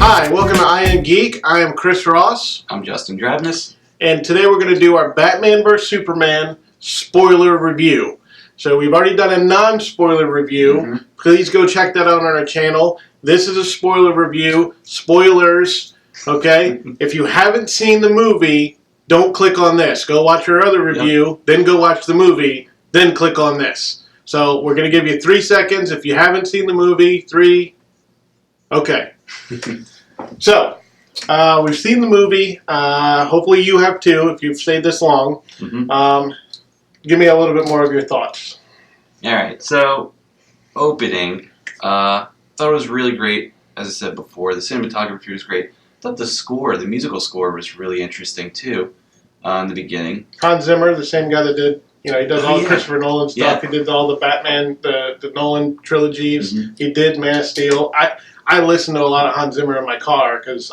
Hi, welcome to I Am Geek. I am Chris Ross. I'm Justin Drabness. And today we're going to do our Batman vs. Superman spoiler review. So we've already done a non-spoiler review. Please go check that out on our channel. This is a spoiler review. Spoilers, okay? If you haven't seen the movie, don't click on this. Go watch our other review, then go watch the movie, then click on this. So we're going to give you 3 seconds. If you haven't seen the movie, 3. Okay. So, we've seen the movie. Hopefully you have too, if you've stayed this long. Give me a little bit more of your thoughts. Alright, so, opening. Thought it was really great, as I said before. The cinematography was great. Thought the score, the musical score, was really interesting too, in the beginning. Hans Zimmer, the same guy that did, he does all the Christopher Nolan stuff. Yeah. He did all the Batman, the Nolan trilogies. He did Man of Steel. I listen to a lot of Hans Zimmer in my car because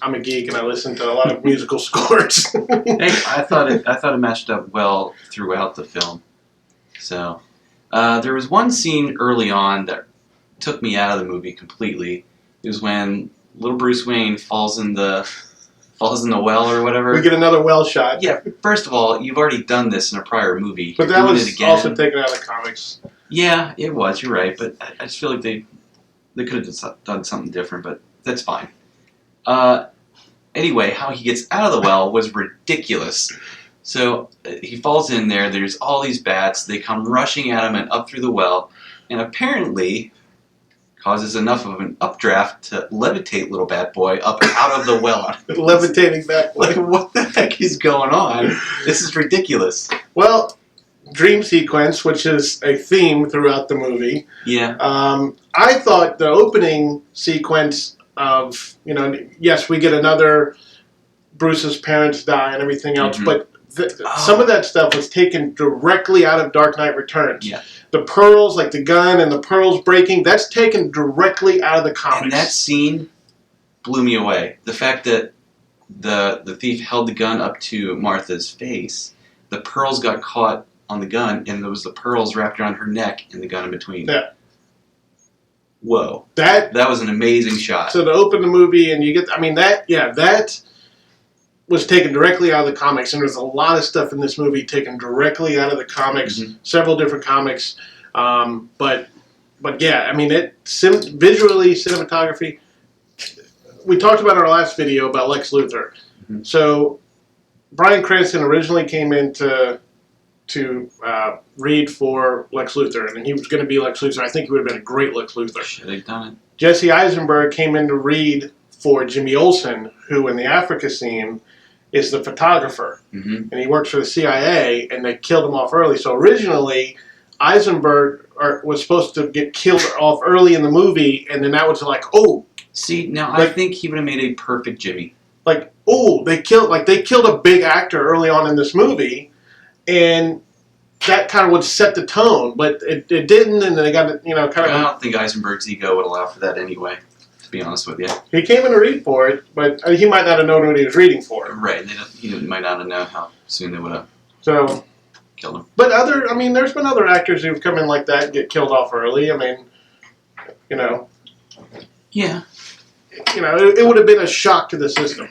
I'm a geek and I listen to a lot of musical scores. Hey, I thought it matched up well throughout the film. So, there was one scene early on that took me out of the movie completely. It was when little Bruce Wayne falls in the well or whatever. We get another well shot. Yeah, first of all, you've already done this in a prior movie. But that was also taken out of the comics. Yeah, it was. You're right, but I just feel like they could have done something different, but that's fine. Anyway, how he gets out of the well was ridiculous. So he falls in there. There's all these bats. They come rushing at him and up through the well, and apparently causes enough of an updraft to levitate little Bat Boy up out of the well. Levitating Bat Boy. Like, what the heck is going on? This is ridiculous. Well, dream sequence, which is a theme throughout the movie. Yeah. I thought the opening sequence of, yes, we get another Bruce's parents die and everything else, but some of that stuff was taken directly out of Dark Knight Returns. Yeah. The pearls, like the gun and the pearls breaking, that's taken directly out of the comics. And that scene blew me away. The fact that the thief held the gun up to Martha's face, the pearls got caught on the gun, and there was the pearls wrapped around her neck and the gun in between. Yeah. Whoa. That was an amazing shot. So to open the movie and you get, that was taken directly out of the comics, and there's a lot of stuff in this movie taken directly out of the comics, several different comics. But yeah, visually, cinematography. We talked about in our last video about Lex Luthor. So Bryan Cranston originally came in to read for Lex Luthor, and he was going to be Lex Luthor. I think he would have been a great Lex Luthor. Should have done it. Jesse Eisenberg came in to read for Jimmy Olsen, who in the Africa scene is the photographer, and he works for the CIA, and they killed him off early. So originally, Eisenberg was supposed to get killed off early in the movie, and then that was like, oh. See, now I think he would have made a perfect Jimmy. Like, oh, they killed a big actor early on in this movie, and that kind of would set the tone, but it didn't, and then they got I don't think Eisenberg's ego would allow for that anyway, to be honest with you. He came in to read for it, but he might not have known what he was reading for. Right, he might not have known how soon they would have killed him. But there's been other actors who've come in like that and get killed off early. Yeah. It would have been a shock to the system.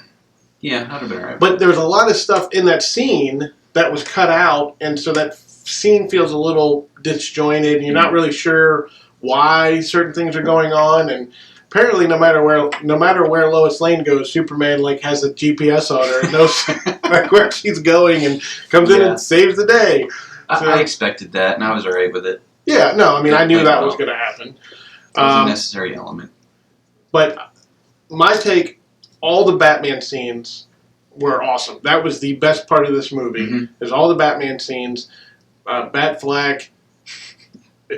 Yeah, that would have been right. But there's a lot of stuff in that scene that was cut out, and so that scene feels a little disjointed, and you're not really sure why certain things are going on, and apparently no matter where Lois Lane goes, Superman has a GPS on her and knows where she's going and comes in and saves the day. So, I expected that, and I was alright with it. Yeah, no, I knew that was going to happen. It was a necessary element. But my take, all the Batman scenes were awesome. That was the best part of this movie. Is all the Batman scenes. Batfleck.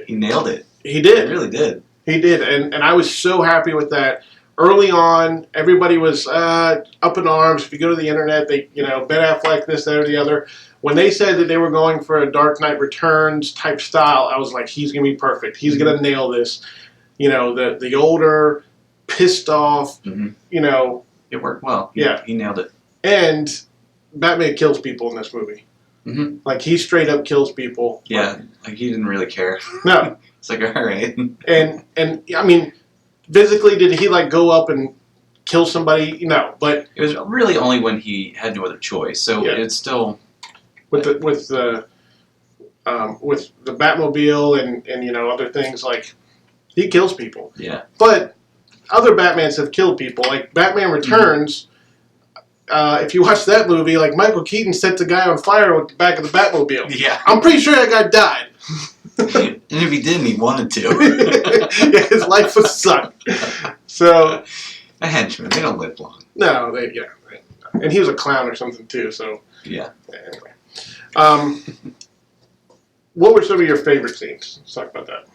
He nailed it. He did. He really did. He did, and I was so happy with that. Early on, everybody was up in arms. If you go to the internet, Ben Affleck, this, that, or the other. When they said that they were going for a Dark Knight Returns type style, I was like, he's going to be perfect. He's going to nail this. The older, pissed off, It worked well. He nailed it. And Batman kills people in this movie. Like, he straight up kills people. Yeah, like he didn't really care. No. It's like, all right. And physically, did he go up and kill somebody. No, but It was really only when he had no other choice. So Yeah. it's still with the Batmobile and other things, like he kills people. yeah. But other Batmans have killed people. Like Batman Returns. If you watch that movie, like Michael Keaton set the guy on fire with the back of the Batmobile. Yeah. I'm pretty sure that guy died. And if he didn't, he wanted to. Yeah, his life was sucked. So A henchman, they don't live long. no, and he was a clown or something too. So Yeah. anyway, what were some of your favorite scenes? Let's talk about that.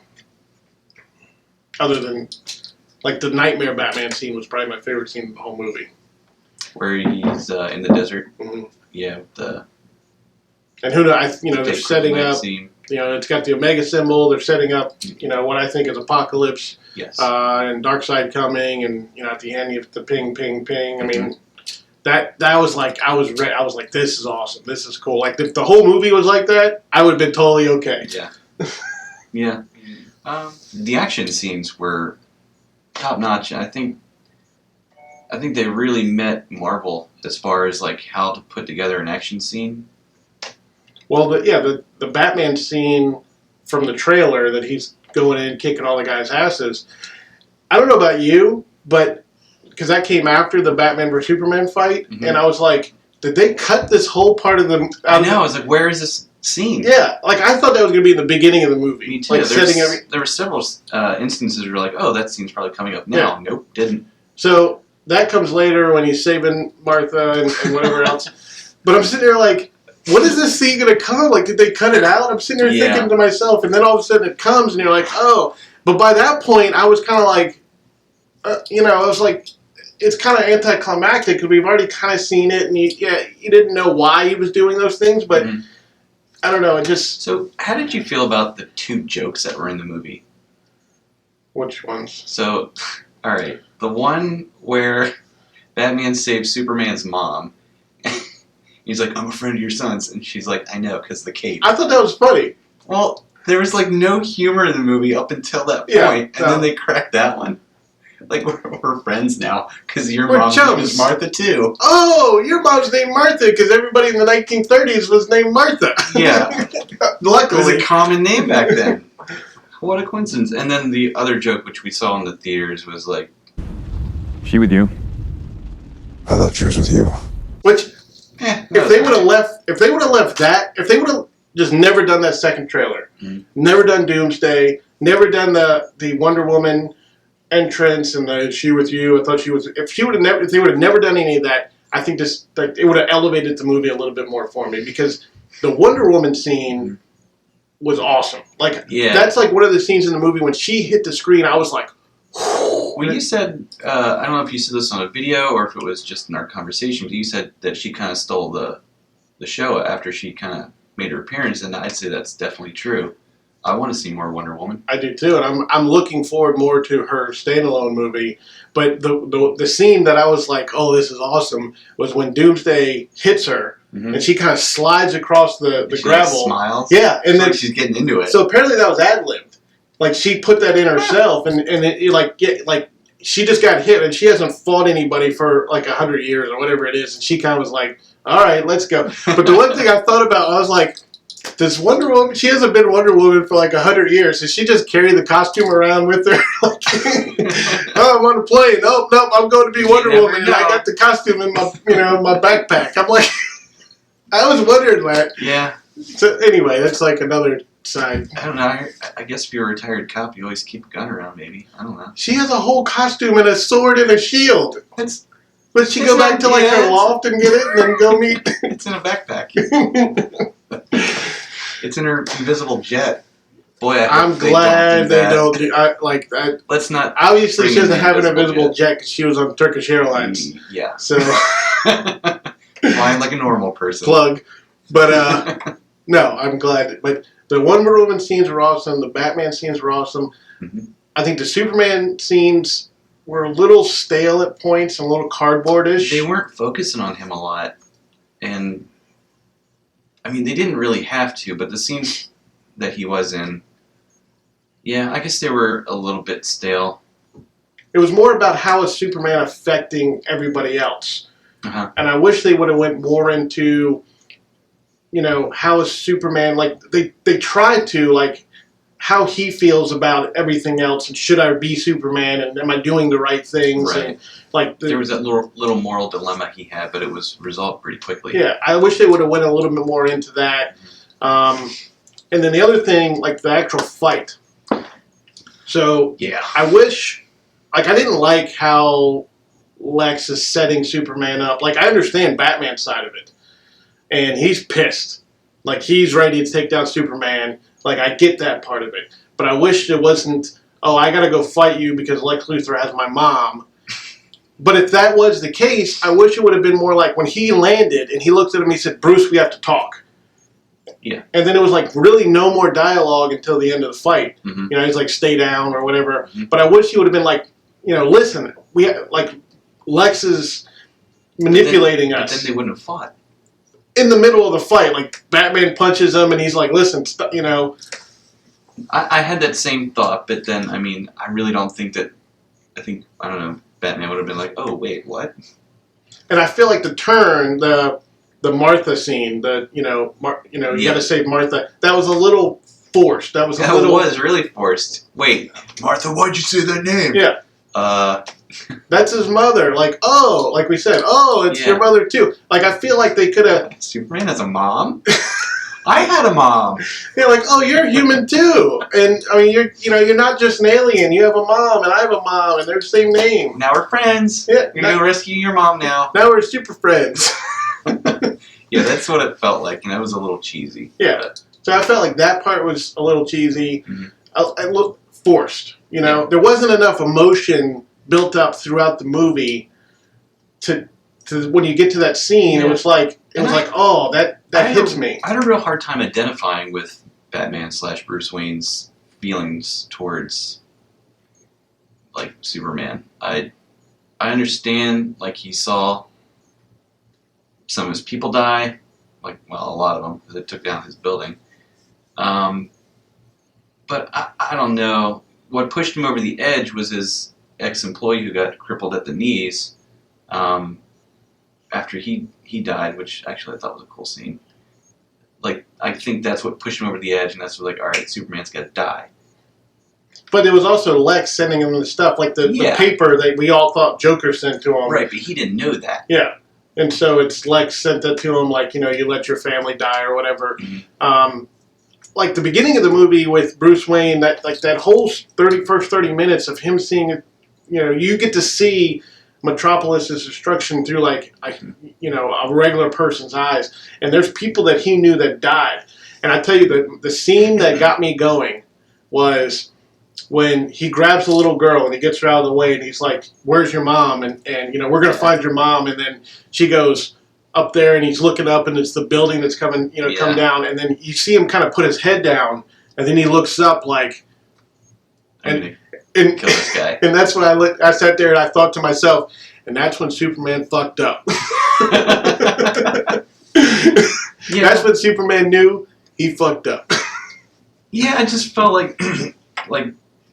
Other than like the Nightmare Batman scene was probably my favorite scene of the whole movie. Where he's in the desert. Mhm. Yeah. The And they're big setting kryptonite up. scene. It's got the Omega symbol. They're setting up, what I think is Apocalypse. Yes. And Darkseid coming, and at the end you have the ping, ping, ping. I mean, that was like I was like, this is awesome, this is cool. Like if the whole movie was like that, I would have been totally okay. Yeah. Yeah. The action scenes were top notch. I think they really met Marvel as far as like how to put together an action scene. Well, the Batman scene from the trailer that he's going in kicking all the guys' asses. I don't know about you, but because that came after the Batman vs Superman fight, Mhm. and I was like, did they cut this whole part of the? I know. I was like, where is this scene? Yeah, like I thought that was going to be in the beginning of the movie. Me too. Like There were several instances where you're like, oh, that scene's probably coming up now. Nope, didn't. So that comes later when he's saving Martha and whatever else. But I'm sitting there like, when is this scene going to come? Like, did they cut it out? I'm sitting there Yeah. thinking to myself, and then all of a sudden it comes, and you're like, oh. But by that point, I was kind of like, I was like, it's kind of anticlimactic because we've already kind of seen it, and you didn't know why he was doing those things, but Mhm. I don't know, it just... So, how did you feel about the two jokes that were in the movie? Which ones? So, all right, the one where Batman saves Superman's mom. He's like, I'm a friend of your son's, and she's like, I know, because the cape. I thought that was funny. Well, there was like no humor in the movie up until that point, Yeah, and then they cracked that one. Like we're friends now because your We're mom's name chums. is Martha too. Oh, your mom's named Martha because everybody in the 1930s was named Martha. Yeah. It was Luckily. a common name back then. What a coincidence! And then the other joke, which we saw in the theaters, was like, She with you? I thought she was with you. Which, that if was they would have funny. left, if they would have just never done that second trailer, never done Doomsday, never done the Wonder Woman entrance and the She with You. I thought she was. If they would have never done any of that, I think it would have elevated the movie a little bit more for me because the Wonder Woman scene was awesome. Like that's like one of the scenes in the movie when she hit the screen. I was like, When you said, I don't know if you said this on a video or if it was just in our conversation, but you said that she kind of stole the show after she kind of made her appearance, and I'd say that's definitely true. I want to see more Wonder Woman. I do too, and I'm looking forward more to her standalone movie. But the scene that I was like, oh, this is awesome, was when Doomsday hits her and she kind of slides across the She gravel. like, smiles. Yeah, and It's then like she's getting into it. so apparently that was ad libbed. Like she put that in herself, and she just got hit, and she hasn't fought anybody for like 100 years or whatever it is, and she kind of was like, all right, let's go. But the one thing I thought about, I was like, does Wonder Woman? She hasn't been Wonder Woman for like 100 years. Does she just carry the costume around with her? Like, oh, I'm on a plane. Nope, I'm going to be Wonder never Woman, and I know. got the costume in my, my backpack. I'm like, I was wondering that. Yeah. So anyway, that's like another side. I don't know. I guess if you're a retired cop, you always keep a gun around, maybe. I don't know. She has a whole costume and a sword and a shield. It's But she It's go back not- to like yeah, her it's- loft and get it, and then go meet. it's in a backpack. It's in her invisible jet. Boy, I hope I'm they glad don't do they that. don't do. I like that. Let's not. Obviously, Bring she in doesn't the have an invisible invisible jet because she was on Turkish Airlines. Yeah. So Flying like a normal person. plug, but no, I'm glad. But the Wonder Woman scenes were awesome. The Batman scenes were awesome. Mhm. I think the Superman scenes were a little stale at points, and a little cardboardish. They weren't focusing on him a lot, and I mean they didn't really have to. But the scenes that he was in, yeah, I guess they were a little bit stale. It was more about how is Superman affecting everybody else. Uh-huh. And I wish they would have went more into, you know, how is Superman, like, they tried to, like, how he feels about everything else, and should I be Superman, and am I doing the right things? Right. And, like, There was that little moral dilemma he had, but it was resolved pretty quickly. yeah, I wish they would have went a little bit more into that. And then the other thing, like, the actual fight. So, Yeah. I wish, like, I didn't like how Lex is setting Superman up. Like, I understand Batman's side of it. And he's pissed. Like, he's ready to take down Superman. Like, I get that part of it. But I wish it wasn't, oh, I gotta go fight you because Lex Luthor has my mom. But if that was the case, I wish it would have been more like when he landed and he looked at him, he said, Bruce, we have to talk. Yeah. And then it was like really no more dialogue until the end of the fight. Mhm. You know, he's like, stay down or whatever. Mhm. But I wish he would have been like, you know, listen, like, Lex is manipulating But us. then they wouldn't have fought. In the middle of the fight, like, Batman punches him and he's like, listen, you know. I had that same thought, but then, I mean, I really don't think that, I don't know, Batman would have been like, oh, wait, what? And I feel like the turn, the Martha scene, you Yeah. gotta save Martha, that was a little forced. That was a That little. was really forced. Wait, Martha, why'd you say that name? Yeah. That's his mother. Like, oh, like we said, oh, it's your Yeah. mother too. Like, I feel like they could have, Superman has a mom? I had a mom. they're like, oh, you're human too. And, I mean, you're not just an alien. You have a mom, and I have a mom, and they're the same name. Now we're friends. Yeah, You're going to rescue your mom now. now we're super friends. Yeah, that's what it felt like, and it was a little cheesy. Yeah. So I felt like that part was a little cheesy. Mhm. It looked forced. You know, there wasn't enough emotion built up throughout the movie to when you get to that scene. Yeah. It was like oh, that hits me. I had a real hard time identifying with Batman / Bruce Wayne's feelings towards, like, Superman. I understand, like, he saw some of his people die, like, well, a lot of them, because it took down his building. But I don't know. What pushed him over the edge was his ex-employee who got crippled at the knees after he died, which actually I thought was a cool scene. Like, I think that's what pushed him over the edge, and that's what, like, all right, Superman's got to die. But it was also Lex sending him the stuff, like the Yeah. paper that we all thought Joker sent to him. Right, but he didn't know that. Yeah. And so it's Lex sent that to him, like, you know, you let your family die or whatever. Mhm. Like the beginning of the movie with Bruce Wayne, that whole first 30 minutes of him seeing it, you know, you get to see Metropolis's destruction through you know, a regular person's eyes. And there's people that he knew that died. And I tell you, the scene that got me going was when he grabs the little girl and he gets her out of the way and he's like, where's your mom? And you know, we're going to find your mom. And then she goes up there and he's looking up and it's the building that's coming, you know, come Yeah. down. And then you see him kind of put his head down and then he looks up like, I'm gonna and, kill this guy. and that's when I sat there and I thought to myself, and that's when Superman fucked up. Yeah. That's when Superman knew he fucked up. Yeah, I just felt like, like,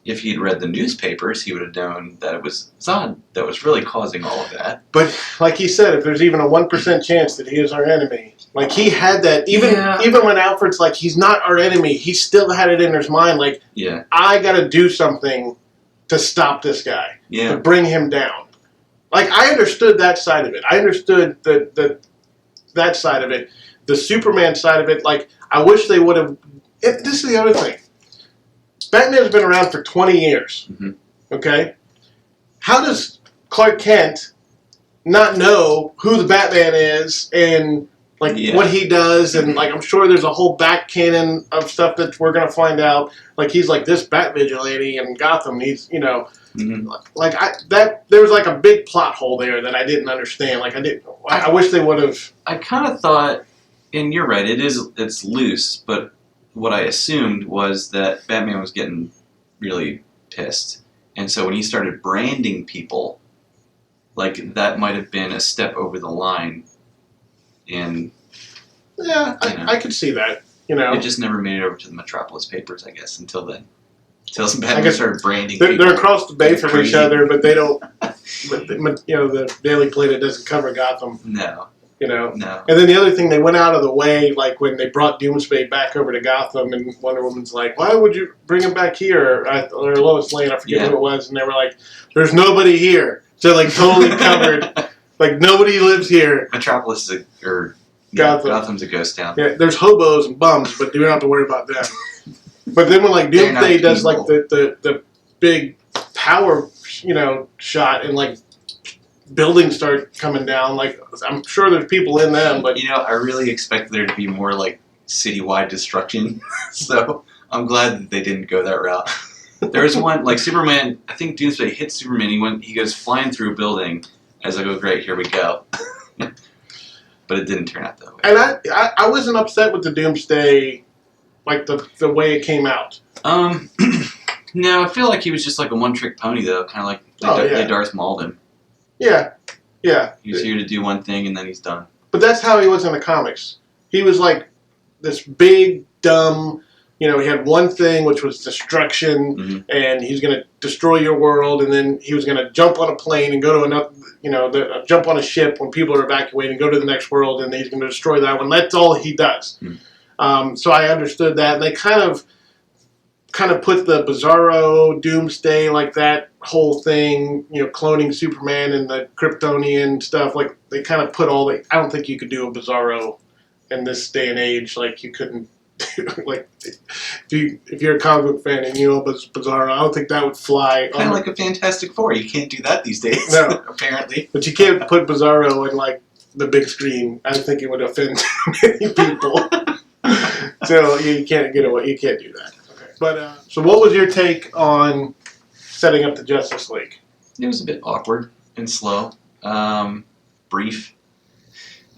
if he'd read the newspapers, he would have known that it was Zod that was really causing all of that. But like he said, if there's even a 1% chance that he is our enemy, like he had that. Yeah. Even when Alfred's like, he's not our enemy, he still had it in his mind. Like, Yeah, I got to do something to stop this guy, to yeah, bring him down. Like, I understood that side of it. I understood that side of it. The Superman side of it, like, I wish they would have. This is the other thing. Batman's been around for 20 years. Mhm. Okay? How does Clark Kent not know who the Batman is and, like, Yeah. what he does? And, like, I'm sure there's a whole back canon of stuff that we're going to find out. Like, he's like this Bat Vigilante in Gotham. He's, you know, mhm. like, there was, like, a big plot hole there that I didn't understand. Like, I wish they would have. I kind of thought, and you're right, it's loose, but what I assumed was that Batman was getting really pissed. And so when he started branding people, like, that might have been a step over the line. And Yeah, You know. I could see that. You know, it just never made it over to the Metropolis papers, I guess, until then. Tells I Batman to guess start branding they're people. across the bay from each Crazy. other, but they don't. But the Daily Planet doesn't cover Gotham. No. No. No. And then the other thing, they went out of the way, like when they brought Doomsday back over to Gotham, and Wonder Woman's like, "Why would you bring him back here?" Or Lois Lane, I forget who it was, and they were like, "There's nobody here." So like totally covered, like nobody lives here. Metropolis is Gotham's a ghost town. Yeah, there's hobos and bums, but you don't have to worry about them. But then when like They're not Doomsday does like evil. the big power, shot, and like buildings start coming down, like I'm sure there's people in them, but I really expected there to be more like citywide destruction. So I'm glad that they didn't go that route. There's one like Superman. I think Doomsday hits Superman. He goes flying through a building. I was like, oh great, here we go. But it didn't turn out that way. and I wasn't upset with the Doomsday, like the way it came out. No, I feel like he was just like a one-trick pony though. Kind of like they Darth Mauled him. Yeah. He was here to do one thing and then he's done. But that's how he was in the comics. He was like this big, dumb, he had one thing, which was destruction, Mhm. and he's going to destroy your world, and then he was going to jump on a plane and go to another, jump on a ship when people are evacuating, go to the next world, and he's going to destroy that one. That's all he does. Mhm. So I understood that. And they kind of put the Bizarro, Doomsday, like that whole thing, cloning Superman and the Kryptonian stuff, like they kind of put I don't think you could do a Bizarro in this day and age, like you couldn't do, like, if you're a comic book fan and Bizarro, I don't think that would fly. Kind of like a Fantastic Four. You can't do that these days. No. Apparently. But you can't put Bizarro in, like, the big screen. I think it would offend many people. So you can't get away. You can't do that. Okay. But so, what was your take on setting up the Justice League? It was a bit awkward and slow, brief.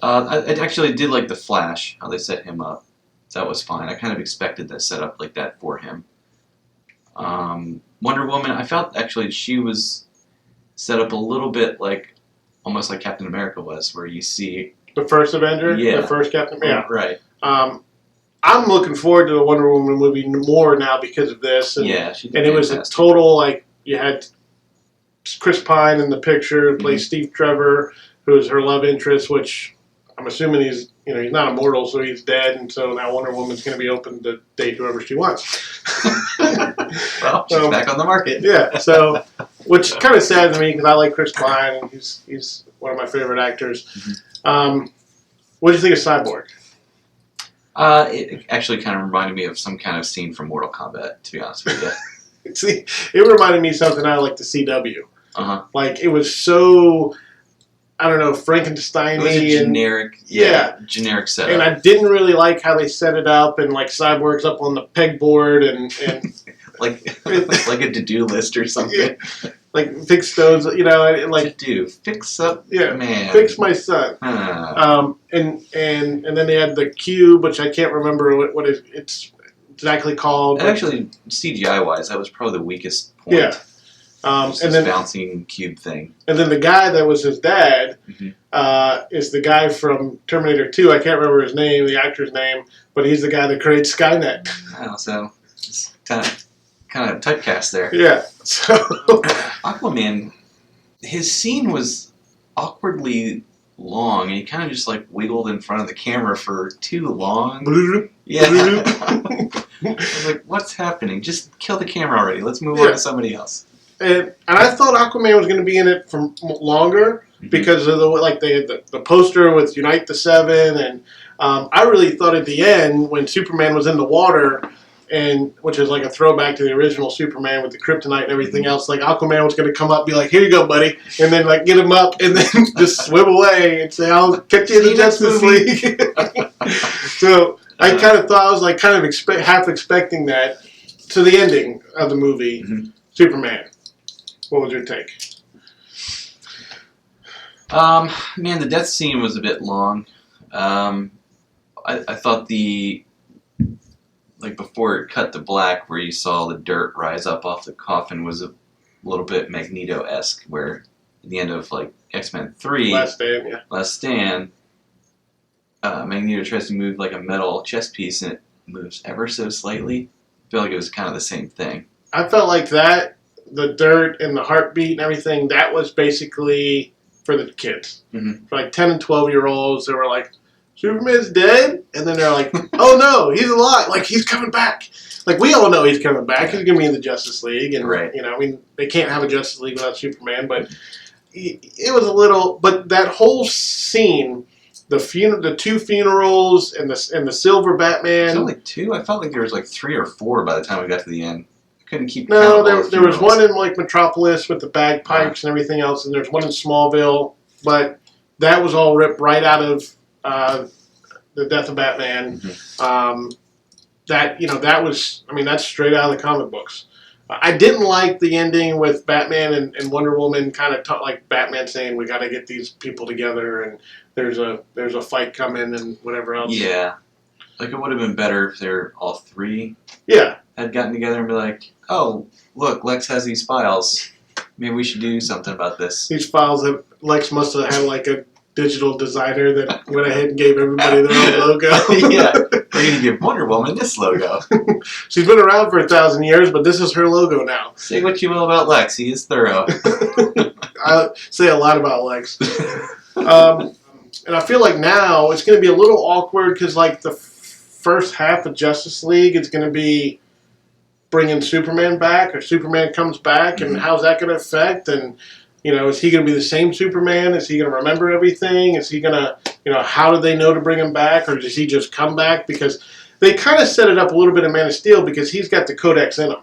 I actually did like the Flash, how they set him up. That was fine. I kind of expected that setup like that for him. Wonder Woman, I felt actually she was set up a little bit like, almost like Captain America was, where you see... The first Avenger? Yeah. The first Captain? Yeah. Right. I'm looking forward to the Wonder Woman movie more now because of this. And, Yeah, she did and it was a fantastic. total, like, you had Chris Pine in the picture, who plays Steve Trevor, who is her love interest, which I'm assuming he's not immortal, so he's dead, and so now Wonder Woman's going to be open to date whoever she wants. Well, she's back on the market. Yeah, so, which kind of sad to me because I like Chris Pine, and he's one of my favorite actors. What do you think of Cyborg? It actually kind of reminded me of some kind of scene from Mortal Kombat, to be honest with you. See, it reminded me of something I like the CW. Uh-huh. Like, it was so, I don't know, Frankenstein-y. It was a generic, generic setup. And I didn't really like how they set it up, and like Cyborg's up on the pegboard, and like a to-do list or something. Yeah. Like fix those, like To do, fix up, man. fix my son. Ah. And then they had the cube, which I can't remember what it's exactly called. And actually, CGI-wise, that was probably the weakest point. Yeah. Just And this then bouncing cube thing. and then the guy that was his dad Mhm. is the guy from Terminator 2. I can't remember his name, the actor's name, but he's the guy that creates Skynet. Oh, so it's kind of typecast there. Yeah. So Aquaman, his scene was awkwardly long, and he kind of just like wiggled in front of the camera for too long. Yeah. I was like, what's happening? Just kill the camera already. Let's move on Yeah. to somebody else. And I thought Aquaman was going to be in it for longer because of they had the poster with Unite the Seven, and I really thought at the end when Superman was in the water, and which is like a throwback to the original Superman with the kryptonite and everything else, like Aquaman was going to come up, and be like, "Here you go, buddy," and then like get him up, and then just swim away and say, "I'll catch you in the Justice League." So I kind of thought I was like kind of half expecting that to the ending of the movie, Superman. What was your take? Man, the death scene was a bit long. I thought before it cut to black, where you saw the dirt rise up off the coffin, was a little bit Magneto-esque, where at the end of X-Men 3, Last Stand, Magneto tries to move like a metal chess piece, and it moves ever so slightly. I feel like it was kind of the same thing. I felt like that, the dirt and the heartbeat and everything, that was basically for the kids. Mhm. For like 10 and 12-year-olds, they were like, Superman's dead? And then they're like, oh no, he's alive. Like, he's coming back. Like, we all know he's coming back. He's going to be in the Justice League. And, Right. you know, I mean, they can't have a Justice League without Superman, but it was a little, but that whole scene, the two funerals and the silver Batman. Was there only 2? I felt like there was like 3 or 4 by the time we got to the end. I couldn't keep count No, of all the there was funerals. one in like Metropolis with the bagpipes and everything else, and there's one in Smallville, but that was all ripped right out of the Death of Batman. That was, I mean, that's straight out of the comic books. I didn't like the ending with Batman and Wonder Woman kind of like Batman saying we got to get these people together and there's a fight coming and whatever else. Yeah. Like, it would have been better if they're all 3 Yeah. had gotten together and be like, oh, look, Lex has these files. Maybe we should do something about this. These files that Lex must have had like a digital designer that went ahead and gave everybody their own logo. Yeah. We're going to give Wonder Woman this logo. She's been around for 1,000 years, but this is her logo now. Say what you will about Lex. He is thorough. I say a lot about Lex. And I feel like now it's going to be a little awkward because like the first half of Justice League is going to be bringing Superman back, or Superman comes back, and how's that going to affect? And, you know, is he going to be the same Superman? Is he going to remember everything? Is he going to, you know, how do they know to bring him back? Or does he just come back? Because they kind of set it up a little bit in Man of Steel because he's got the Codex in him.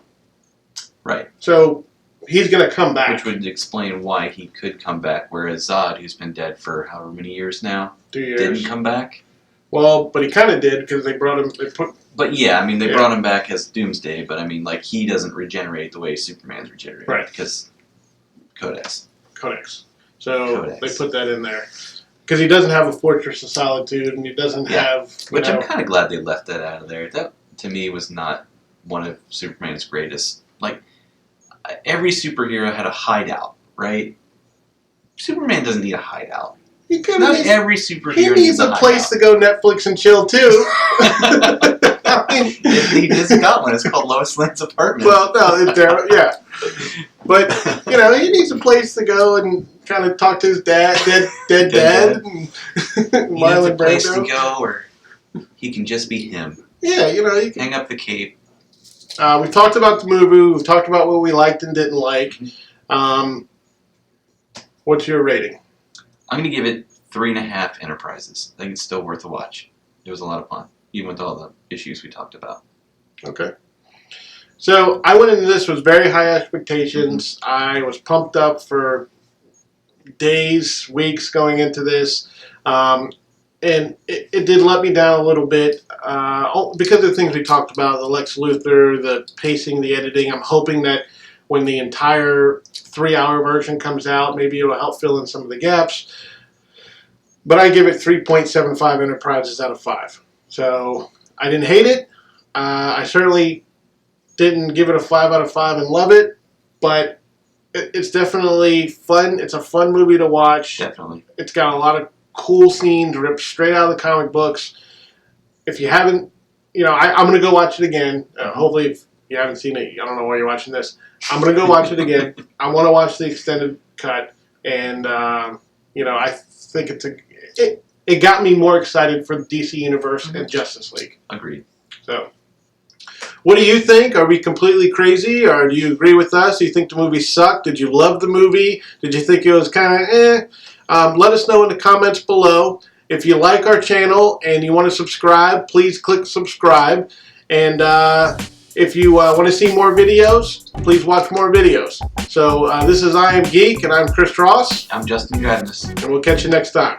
Right. So he's going to come back. Which would explain why he could come back, whereas Zod, who's been dead for however many years now, 2 years. didn't come back. Well, but he kind of did because they brought him. They put. But yeah, I mean, they Yeah. brought him back as Doomsday, but I mean, like, he doesn't regenerate the way Superman's regenerated. Right. Because Codex. Codex. So Codex. they put that in there. Because he doesn't have a Fortress of Solitude, and he doesn't Yeah. have... Which you I'm know, kind of glad they left that out of there. That, to me, was not one of Superman's greatest. Like, every superhero had a hideout, right? Superman doesn't need a hideout. he kinda Not needs, every superhero he needs a place to go Netflix and chill, too. I mean, He just got one. It's called Lois Lane's apartment. well, no, yeah. But, you know, he needs a place to go and kind of talk to his dead dad. And he needs a Marlon place to Brando. go where he can just be him. Yeah, you know, he can, Hang up the cape. we've talked about the movie. We've talked about what we liked and didn't like. What's your rating? I'm going to give it 3.5 Enterprises. I think it's still worth a watch. It was a lot of fun, even with all the issues we talked about. Okay. So I went into this with very high expectations. I was pumped up for days, weeks going into this. And it did let me down a little bit because of the things we talked about, the Lex Luthor, the pacing, the editing. I'm hoping that when the entire 3-hour version comes out, maybe it'll help fill in some of the gaps. But I give it 3.75 Enterprises out of 5. So I didn't hate it. I certainly didn't give it a 5 out of 5 and love it, but it's definitely fun. It's a fun movie to watch. Definitely. It's got a lot of cool scenes ripped straight out of the comic books. If you haven't, you know, I'm going to go watch it again. Hopefully, if you haven't seen it, I don't know why you're watching this. I'm going to go watch it again. I want to watch the extended cut, and you know, I think it got me more excited for the DC Universe and Justice League. Agreed. So, what do you think? Are we completely crazy, or do you agree with us? Do you think the movie sucked? Did you love the movie? Did you think it was kind of let us know in the comments below. If you like our channel and you want to subscribe, please click subscribe. And if you want to see more videos, please watch more videos. So this is I Am Geek, and I'm Chris Ross, I'm Justin Gradness. and we'll catch you next time.